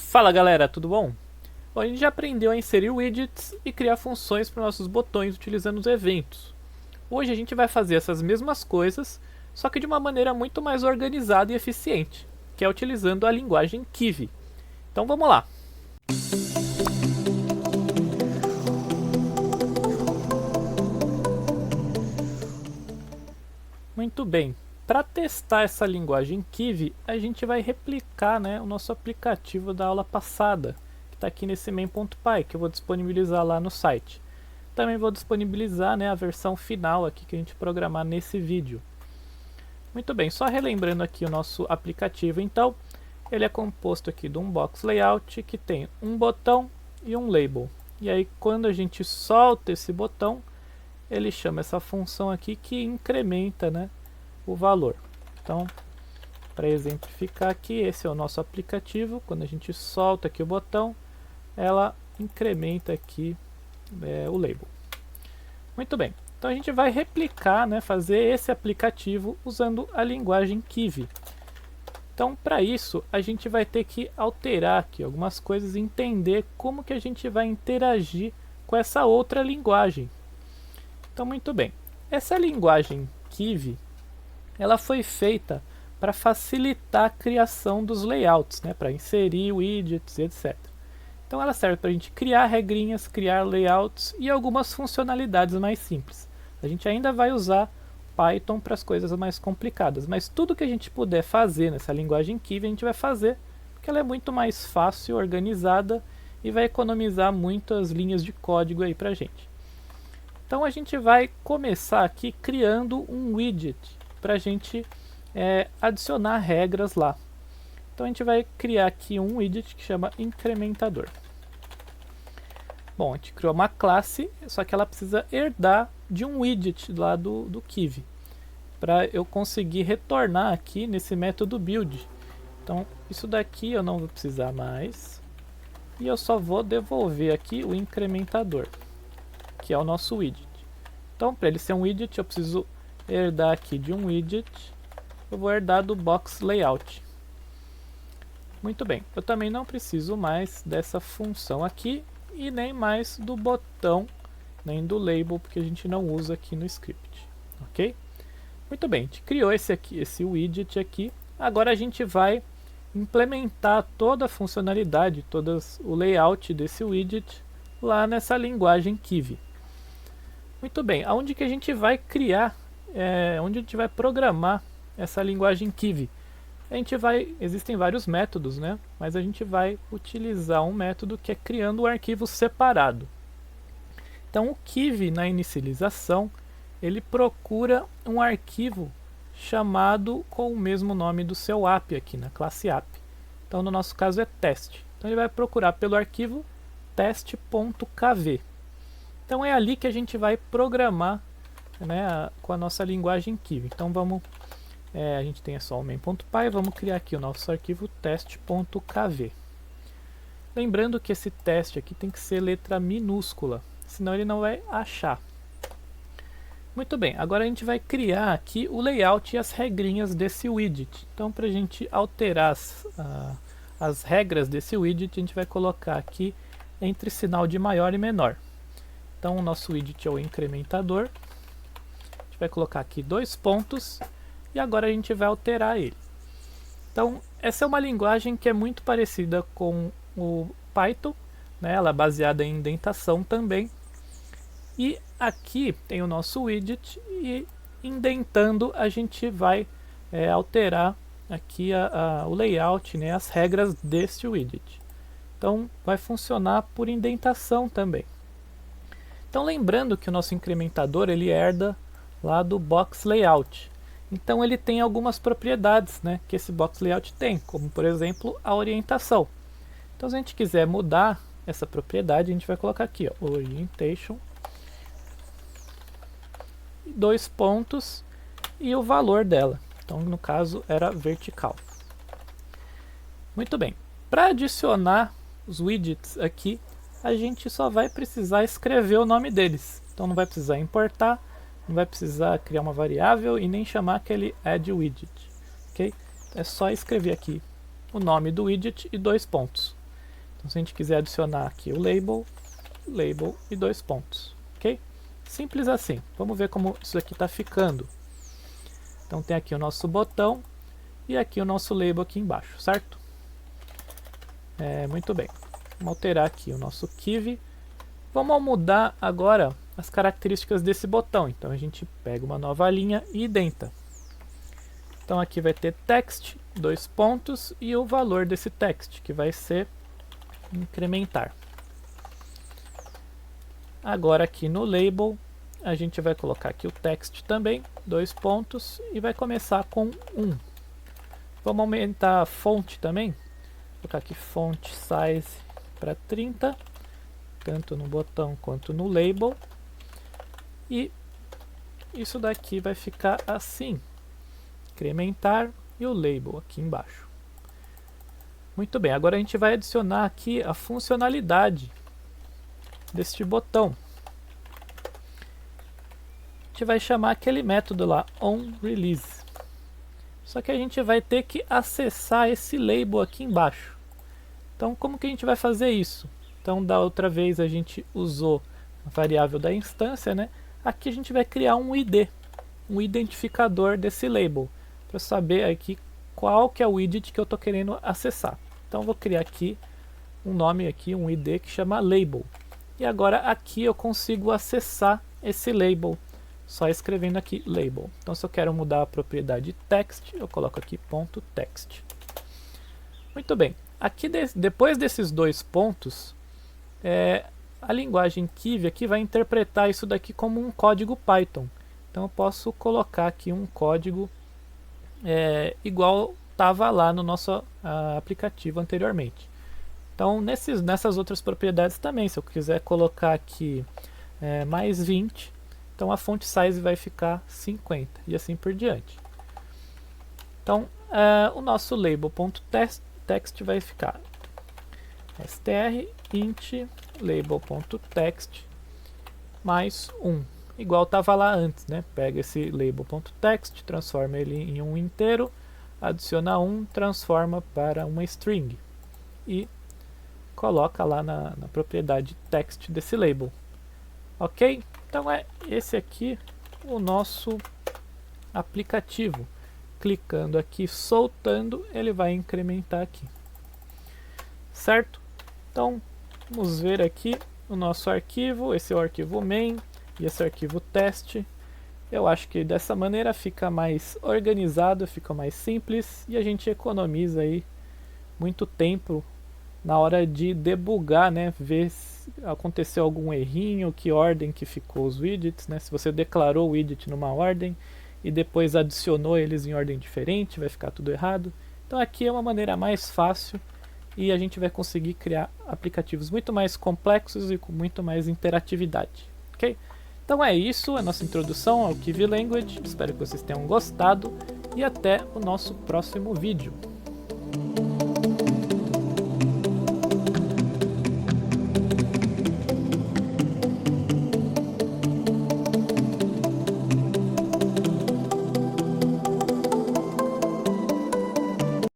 Fala galera, tudo bom? Bom, a gente já aprendeu a inserir widgets e criar funções para nossos botões utilizando os eventos. Hoje a gente vai fazer essas mesmas coisas, só que de uma maneira muito mais organizada e eficiente, que é utilizando a linguagem Kivy. Então vamos lá! Muito bem, para testar essa linguagem Kivy, a gente vai replicar, o nosso aplicativo da aula passada, que está aqui nesse main.py, que eu vou disponibilizar lá no site. Também vou disponibilizar, a versão final aqui que a gente programar nesse vídeo. Muito bem, só relembrando aqui o nosso aplicativo, então, ele é composto aqui de um box layout que tem um botão e um label. E aí quando a gente solta esse botão, ele chama essa função aqui que incrementa, o valor. Então, para exemplificar aqui, esse é o nosso aplicativo. Quando a gente solta aqui o botão, ela incrementa aqui o label. Muito bem, então a gente vai replicar, fazer esse aplicativo usando a linguagem Kivy. Então, para isso, a gente vai ter que alterar aqui algumas coisas e entender como que a gente vai interagir com essa outra linguagem. Então, muito bem, essa linguagem Kivy, ela foi feita para facilitar a criação dos layouts, para inserir widgets, etc. Então ela serve para a gente criar regrinhas, criar layouts e algumas funcionalidades mais simples. A gente ainda vai usar Python para as coisas mais complicadas, mas tudo que a gente puder fazer nessa linguagem Kivy a gente vai fazer, porque ela é muito mais fácil, organizada e vai economizar muitas linhas de código aí para a gente. Então a gente vai começar aqui criando um widget para a gente adicionar regras lá. Então a gente vai criar aqui um widget que chama incrementador. Bom, a gente criou uma classe, só que ela precisa herdar de um widget lá do Kivy, para eu conseguir retornar aqui nesse método build. Então isso daqui eu não vou precisar mais, e eu só vou devolver aqui o incrementador, que é o nosso widget. Então para ele ser um widget eu preciso herdar aqui de um widget, eu vou herdar do box layout. Muito bem, eu também não preciso mais dessa função aqui e nem mais do botão, nem do label, porque a gente não usa aqui no script, ok? Muito bem, a gente criou esse widget aqui, agora a gente vai implementar toda a funcionalidade, todo o layout desse widget lá nessa linguagem Kivy. Muito bem, aonde que a gente vai criar, onde a gente vai programar essa linguagem Kivy? Existem vários métodos, mas a gente vai utilizar um método que é criando um arquivo separado. Então o Kivy, na inicialização, ele procura um arquivo chamado com o mesmo nome do seu app aqui, na classe app. Então no nosso caso é teste. Então ele vai procurar pelo arquivo teste.kv. Então é ali que a gente vai programar, com a nossa linguagem Kivy. Então vamos... a gente tem só o main.py, vamos criar aqui o nosso arquivo teste.kv. Lembrando que esse teste aqui tem que ser letra minúscula, senão ele não vai achar. Muito bem, agora a gente vai criar aqui o layout e as regrinhas desse widget. Então para a gente alterar as regras desse widget, a gente vai colocar aqui entre sinal de maior e menor. Então o nosso widget é o incrementador, a gente vai colocar aqui 2 pontos, e agora a gente vai alterar ele. Então essa é uma linguagem que é muito parecida com o Python, ela é baseada em indentação também. E aqui tem o nosso widget e indentando a gente vai alterar aqui o layout, as regras deste widget. Então vai funcionar por indentação também. Então lembrando que o nosso incrementador ele herda lá do box layout. Então ele tem algumas propriedades que esse box layout tem, como por exemplo a orientação. Então se a gente quiser mudar essa propriedade, a gente vai colocar aqui, orientation, 2 pontos e o valor dela. Então no caso era vertical. Muito bem, para adicionar os widgets aqui, a gente só vai precisar escrever o nome deles. Então não vai precisar importar, não vai precisar criar uma variável e nem chamar aquele add widget, ok? É só escrever aqui o nome do widget e 2 pontos. Então se a gente quiser adicionar aqui o label, label e 2 pontos, ok? Simples assim. Vamos ver como isso aqui está ficando. Então tem aqui o nosso botão e aqui o nosso label aqui embaixo, certo? Muito bem. Vamos alterar aqui o nosso Kiwi. Vamos mudar agora as características desse botão. Então a gente pega uma nova linha e identa. Então aqui vai ter text, 2 pontos e o valor desse text, que vai ser incrementar. Agora aqui no label, a gente vai colocar aqui o text também, 2 pontos, e vai começar com 1. Vamos aumentar a fonte também. Vou colocar aqui font size para 30, tanto no botão quanto no label. E isso daqui vai ficar assim. Incrementar e o label aqui embaixo. Muito bem, agora a gente vai adicionar aqui a funcionalidade deste botão. A gente vai chamar aquele método lá, onRelease. Só que a gente vai ter que acessar esse label aqui embaixo. Então como que a gente vai fazer isso? Então da outra vez a gente usou a variável da instância, né? Aqui a gente vai criar um ID, um identificador desse label, para saber aqui qual que é o widget que eu estou querendo acessar. Então vou criar aqui um nome aqui, um ID que chama label. E agora aqui eu consigo acessar esse label, só escrevendo aqui label. Então se eu quero mudar a propriedade text, eu coloco aqui ponto .text. Muito bem, aqui depois desses 2 pontos, a linguagem Kiwi aqui vai interpretar isso daqui como um código Python. Então eu posso colocar aqui um código igual estava lá no nosso aplicativo anteriormente. Então nessas outras propriedades também, se eu quiser colocar aqui mais 20, então a font size vai ficar 50 e assim por diante. Então o nosso label.text vai ficar str int label.text mais 1, igual estava lá antes, né? Pega esse label.text, transforma ele em um inteiro, adiciona 1, transforma para uma string e coloca lá na propriedade text desse label. Ok? Então esse aqui o nosso aplicativo. Clicando aqui, soltando, ele vai incrementar aqui. Certo? Então vamos ver aqui o nosso arquivo. Esse é o arquivo main e esse arquivo teste. Eu acho que dessa maneira fica mais organizado, fica mais simples e a gente economiza aí muito tempo na hora de debugar, né? Ver se aconteceu algum errinho, que ordem que ficou os widgets, né? Se você declarou o widget numa ordem e depois adicionou eles em ordem diferente, vai ficar tudo errado. Então aqui é uma maneira mais fácil e a gente vai conseguir criar aplicativos muito mais complexos e com muito mais interatividade, ok? Então é isso, a nossa introdução ao Kiwi Language. Espero que vocês tenham gostado e até o nosso próximo vídeo.